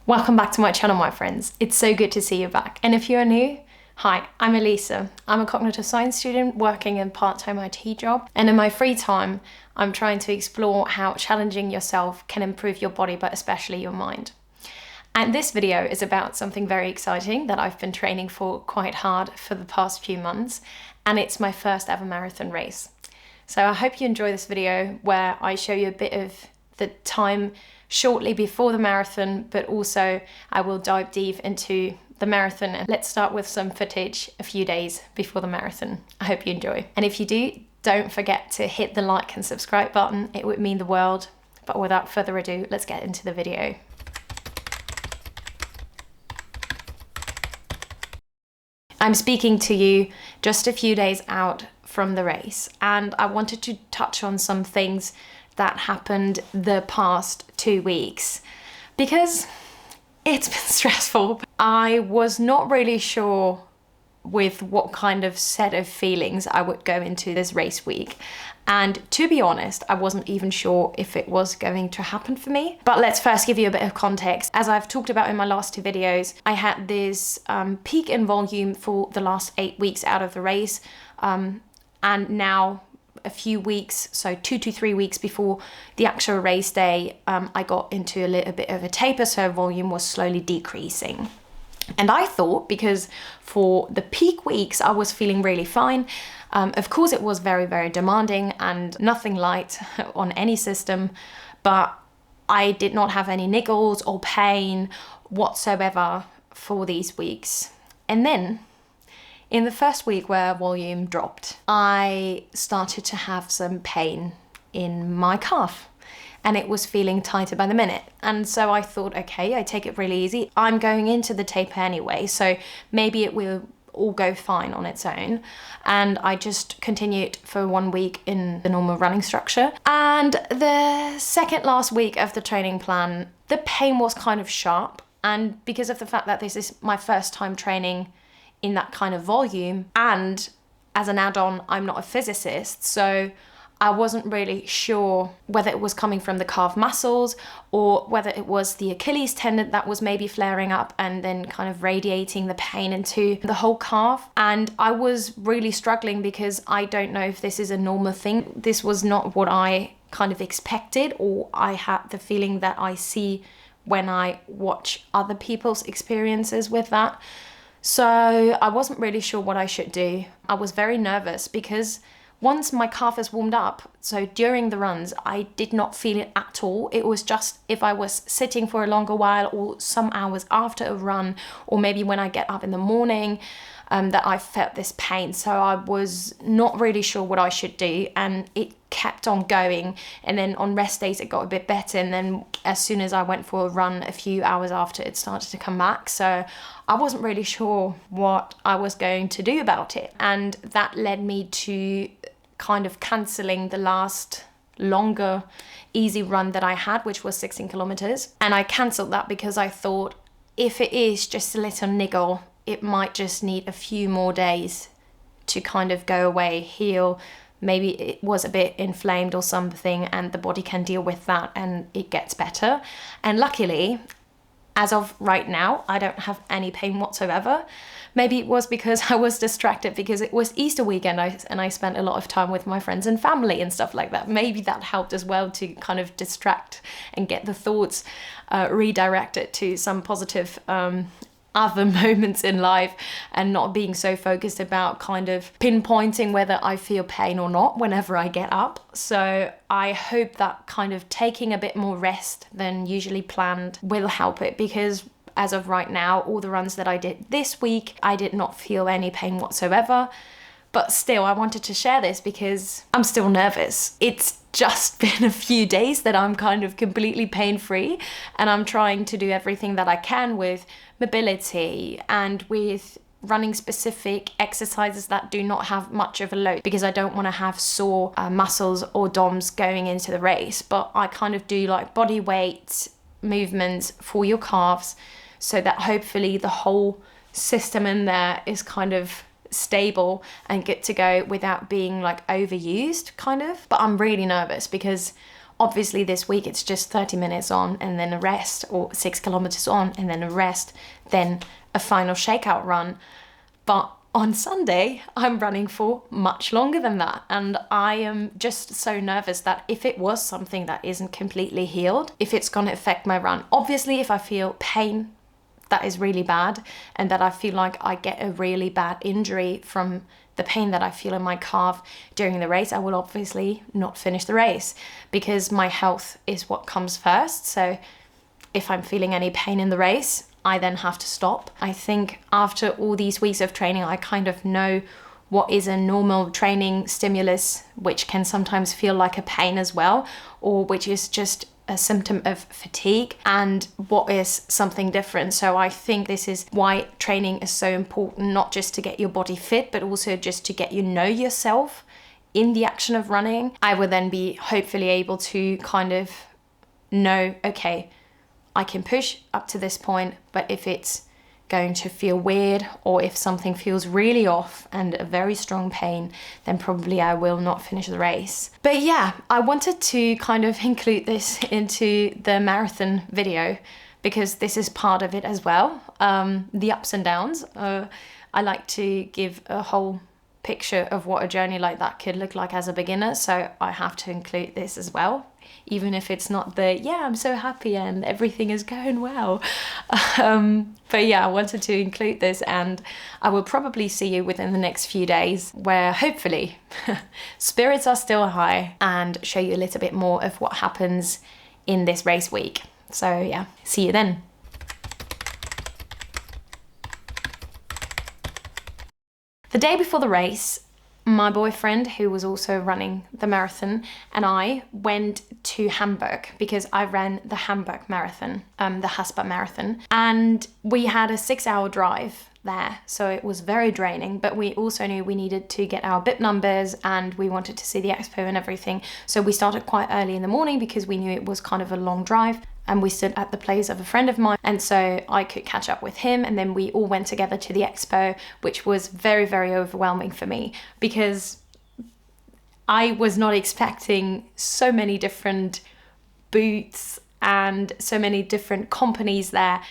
Welcome back to my channel, my friends. It's so good to see you back. And if you're new, hi, I'm Elisa. I'm a cognitive science student working in a part-time IT job. And in my free time, I'm trying to explore how challenging yourself can improve your body, but especially your mind. And this video is about something very exciting that I've been training for quite hard for the past few months. And it's my first ever marathon race. So I hope you enjoy this video where I show you a bit of the time shortly before the marathon, but also I will dive deep into the marathon. Let's start with some footage a few days before the marathon. I hope you enjoy. And if you do, don't forget to hit the like and subscribe button. It would mean the world. But without further ado, let's get into the video. I'm speaking to you just a few days out from the race, and I wanted to touch on some things that happened the past 2 weeks because it's been stressful. I was not really sure with what kind of set of feelings I would go into this race week. And to be honest, I wasn't even sure if it was going to happen for me. But let's first give you a bit of context. As I've talked about in my last two videos, I had this peak in volume for the last 8 weeks out of the race. And now a few weeks, so 2 to 3 weeks before the actual race day, I got into a little bit of a taper, so volume was slowly decreasing. And I thought, because for the peak weeks I was feeling really fine. Of course it was very, very demanding and nothing light on any system, but I did not have any niggles or pain whatsoever for these weeks. And then in the first week where volume dropped, I started to have some pain in my calf and it was feeling tighter by the minute. And so I thought, okay, I take it really easy. I'm going into the taper anyway, so maybe it will all go fine on its own. And I just continued for 1 week in the normal running structure. And the second last week of the training plan, the pain was kind of sharp. And because of the fact that this is my first time training in that kind of volume, and as an add-on, I'm not a physicist, so I wasn't really sure whether it was coming from the calf muscles or whether it was the Achilles tendon that was maybe flaring up and then kind of radiating the pain into the whole calf. And I was really struggling because I don't know if this is a normal thing. This was not what I kind of expected, or I had the feeling that I see when I watch other people's experiences with that. So I wasn't really sure what I should do. I was very nervous because once my calf is warmed up, so during the runs, I did not feel it at all. It was just if I was sitting for a longer while or some hours after a run, or maybe when I get up in the morning, that I felt this pain. So I was not really sure what I should do, and it kept on going. And then on rest days, it got a bit better. And then as soon as I went for a run a few hours after, it started to come back. So I wasn't really sure what I was going to do about it. And that led me to kind of cancelling the last longer easy run that I had, which was 16 kilometers. And I cancelled that because I thought if it is just a little niggle, it might just need a few more days to kind of go away, heal. Maybe it was a bit inflamed or something, and the body can deal with that and it gets better. And luckily, As of right now, I don't have any pain whatsoever. Maybe it was because I was distracted because it was Easter weekend and I spent a lot of time with my friends and family and stuff like that. Maybe that helped as well to kind of distract and get the thoughts redirected to some positive other moments in life, and not being so focused about kind of pinpointing whether I feel pain or not whenever I get up. So I hope that kind of taking a bit more rest than usually planned will help it, because as of right now, all the runs that I did this week, I did not feel any pain whatsoever. But still, I wanted to share this because I'm still nervous. It's just been a few days that I'm kind of completely pain-free, and I'm trying to do everything that I can with mobility and with running specific exercises that do not have much of a load, because I don't want to have sore muscles or DOMs going into the race. But I kind of do like body weight movements for your calves, so that hopefully the whole system in there is kind of stable and good to go without being like overused kind of. But I'm really nervous because obviously this week it's just 30 minutes on and then a rest, or 6 kilometers on and then a rest, then a final shakeout run. But on Sunday, I'm running for much longer than that. And I am just so nervous that if it was something that isn't completely healed, if it's going to affect my run. Obviously, if I feel pain that is really bad and that I feel like I get a really bad injury from the pain that I feel in my calf during the race, I will obviously not finish the race, because my health is what comes first. So if I'm feeling any pain in the race, I then have to stop. I think after all these weeks of training, I kind of know what is a normal training stimulus, which can sometimes feel like a pain as well, or which is just a symptom of fatigue, and what is something different. So I think this is why training is so important, not just to get your body fit, but also just to get you know yourself in the action of running. I will then be hopefully able to kind of know, okay, I can push up to this point, but if it's going to feel weird, or if something feels really off and a very strong pain, then probably I will not finish the race. But yeah, I wanted to kind of include this into the marathon video because this is part of it as well. The ups and downs. I like to give a whole picture of what a journey like that could look like as a beginner, so I have to include this as well, even if it's not the I'm so happy and everything is going well. But yeah, I wanted to include this, and I will probably see you within the next few days, where hopefully spirits are still high, and show you a little bit more of what happens in this race week. So yeah, see you then. The day before the race, my boyfriend, who was also running the marathon, and I went to Hamburg because I ran the Hamburg marathon, the Haspa marathon, and we had a 6-hour drive there, so it was very draining. But we also knew we needed to get our bib numbers, and we wanted to see the expo and everything, so we started quite early in the morning because we knew it was kind of a long drive. And we stood at the place of a friend of mine, and so I could catch up with him, and then we all went together to the expo, which was very, very overwhelming for me because I was not expecting so many different booths and so many different companies there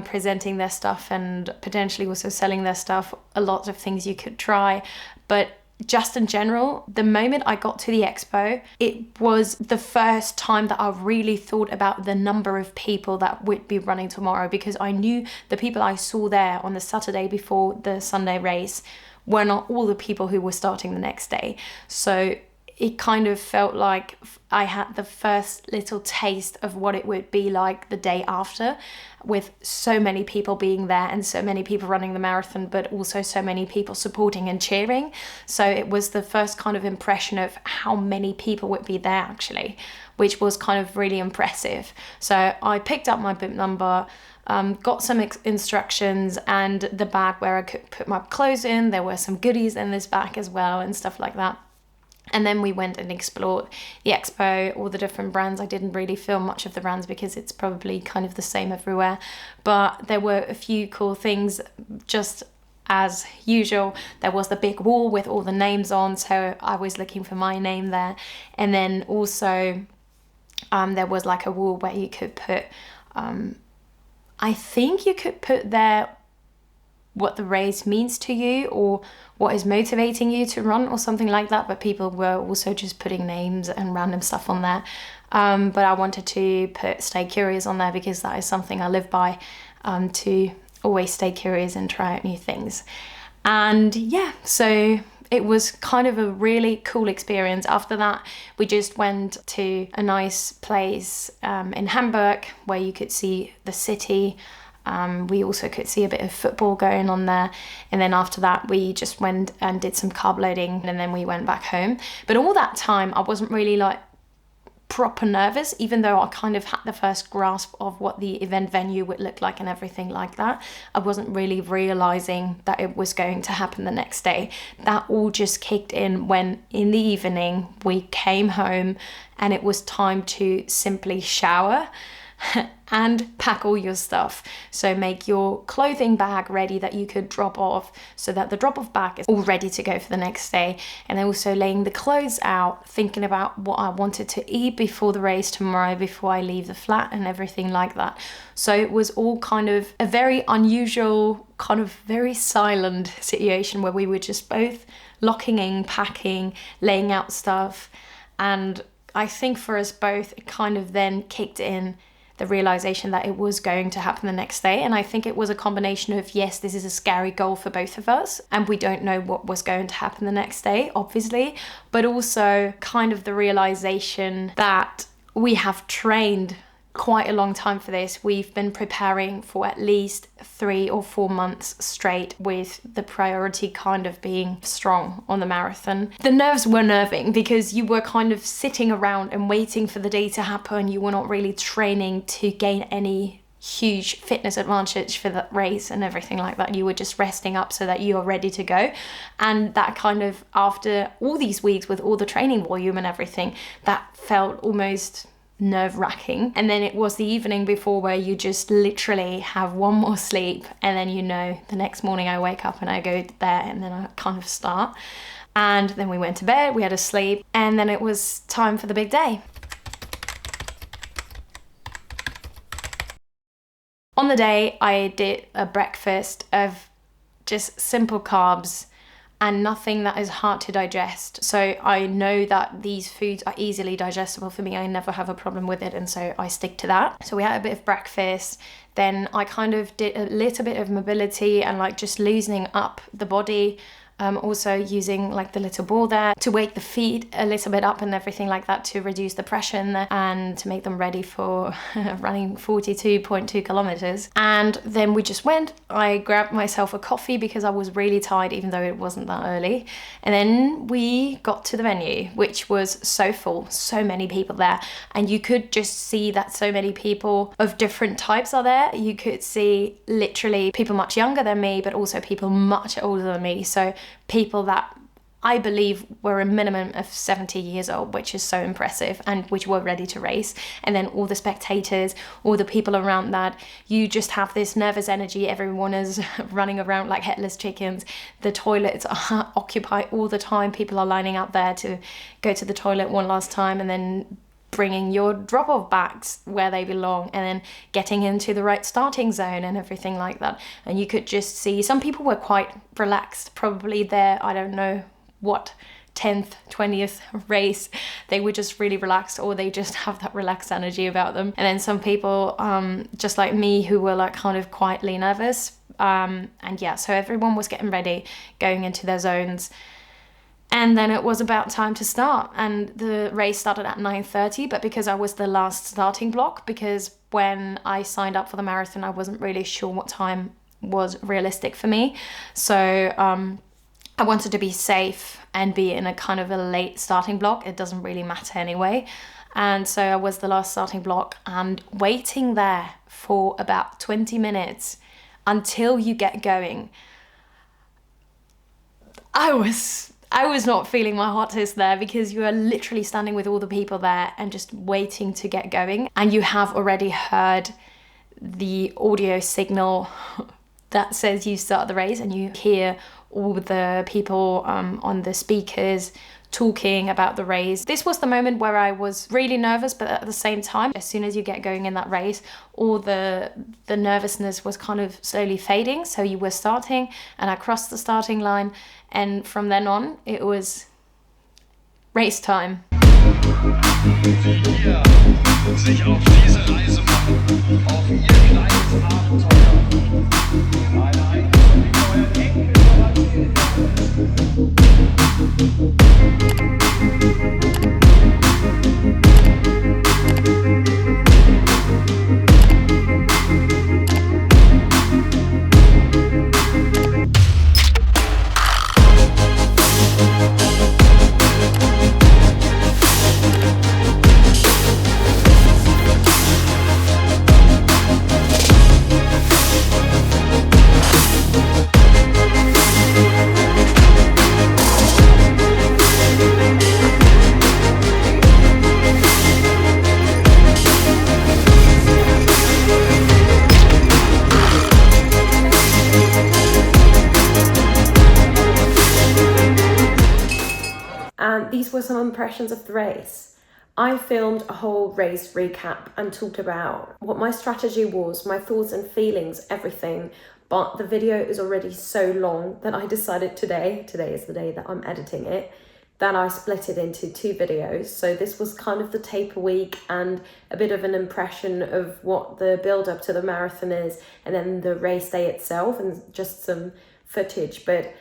presenting their stuff and potentially also selling their stuff, a lot of things you could try. But just in general, the moment I got to the expo, it was the first time that I really thought about the number of people that would be running tomorrow, because I knew the people I saw there on the Saturday before the Sunday race were not all the people who were starting the next day. So it kind of felt like I had the first little taste of what it would be like the day after, with so many people being there and so many people running the marathon, but also so many people supporting and cheering. So it was the first kind of impression of how many people would be there actually, which was kind of really impressive. So I picked up my bib number, got some instructions and the bag where I could put my clothes in. There were some goodies in this bag as well and stuff like that. And then we went and explored the expo, all the different brands. I didn't really film much of the brands because it's probably kind of the same everywhere. But there were a few cool things, just as usual. There was the big wall with all the names on, so I was looking for my name there. And then also there was like a wall where you could put I think you could put there what the race means to you or what is motivating you to run or something like that, but people were also just putting names and random stuff on there. But I wanted to put stay curious on there because that is something I live by, to always stay curious and try out new things. And yeah, so it was kind of a really cool experience. After that, we just went to a nice place in Hamburg where you could see the city. We also could see a bit of football going on there. And then after that, we just went and did some carb loading and then we went back home. But all that time, I wasn't really like proper nervous, even though I kind of had the first grasp of what the event venue would look like and everything like that. I wasn't really realizing that it was going to happen the next day. That all just kicked in when in the evening we came home and it was time to simply shower and pack all your stuff. So make your clothing bag ready that you could drop off so that the drop-off bag is all ready to go for the next day. And then also laying the clothes out, thinking about what I wanted to eat before the race tomorrow, before I leave the flat and everything like that. So it was all kind of a very unusual, kind of very silent situation where we were just both locking in, packing, laying out stuff. And I think for us both, it kind of then kicked in the realization that it was going to happen the next day. And I think it was a combination of, yes, this is a scary goal for both of us and we don't know what was going to happen the next day, obviously, but also kind of the realization that we have trained quite a long time for this. We've been preparing for at least 3 or 4 months straight, with the priority kind of being strong on the marathon. The nerves were nerving because you were kind of sitting around and waiting for the day to happen. You were not really training to gain any huge fitness advantage for that race and everything like that. You were just resting up so that you are ready to go. And that kind of, after all these weeks with all the training volume and everything, that felt almost nerve-wracking. And then it was the evening before where you just literally have one more sleep and then the next morning I wake up and I go there and then I kind of start. And then we went to bed, we had a sleep, and then it was time for the big day. On the day, I did a breakfast of just simple carbs and nothing that is hard to digest. So I know that these foods are easily digestible for me. I never have a problem with it, and so I stick to that. So we had a bit of breakfast. Then I kind of did a little bit of mobility and like just loosening up the body. Also using like the little ball there to wake the feet a little bit up and everything like that to reduce the pressure in there and to make them ready for running 42.2 kilometers. And then we just went, I grabbed myself a coffee because I was really tired even though it wasn't that early. And then we got to the venue, which was so full, so many people there. And you could just see that so many people of different types are there. You could see literally people much younger than me, but also people much older than me. So people that I believe were a minimum of 70 years old, which is so impressive, and which were ready to race. And then all the spectators, all the people around that, you just have this nervous energy. Everyone is running around like headless chickens. The toilets are occupied all the time. People are lining up there to go to the toilet one last time and then bringing your drop-off bags where they belong and then getting into the right starting zone and everything like that. And you could just see some people were quite relaxed, probably their, I don't know what, 10th, 20th race. They were just really relaxed, or they just have that relaxed energy about them. And then some people, just like me, who were like kind of quietly nervous. And yeah, so everyone was getting ready, going into their zones. And then it was about time to start, and the race started at 9:30, but because I was the last starting block, because when I signed up for the marathon, I wasn't really sure what time was realistic for me. So I wanted to be safe and be in a kind of a late starting block. It doesn't really matter anyway. And so I was the last starting block, and waiting there for about 20 minutes until you get going. I was not feeling my hottest there, because you are literally standing with all the people there and just waiting to get going. And you have already heard the audio signal that says you start the race, and you hear all the people on the speakers talking about the race. This was the moment where I was really nervous, but at the same time, as soon as you get going in that race, all the nervousness was kind of slowly fading. So you were starting and I crossed the starting line, and from then on it was race time. Sich auf diese Reise machen, auf ihr kleines Abenteuer. Eine Einladung in euren Enkel. And these were some impressions of the race. I filmed a whole race recap and talked about what my strategy was, my thoughts and feelings, everything. But the video is already so long that I decided today is the day that I'm editing it, that I split it into 2 videos. So this was kind of the taper week and a bit of an impression of what the build up to the marathon is, and then the race day itself and just some footage. But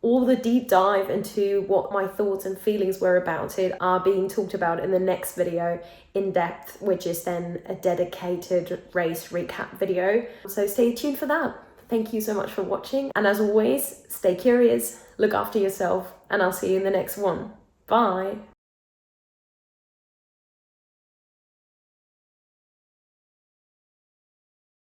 all the deep dive into what my thoughts and feelings were about it are being talked about in the next video in depth, which is then a dedicated race recap video. So stay tuned for that. Thank you so much for watching. And as always, stay curious, look after yourself, and I'll see you in the next one. Bye.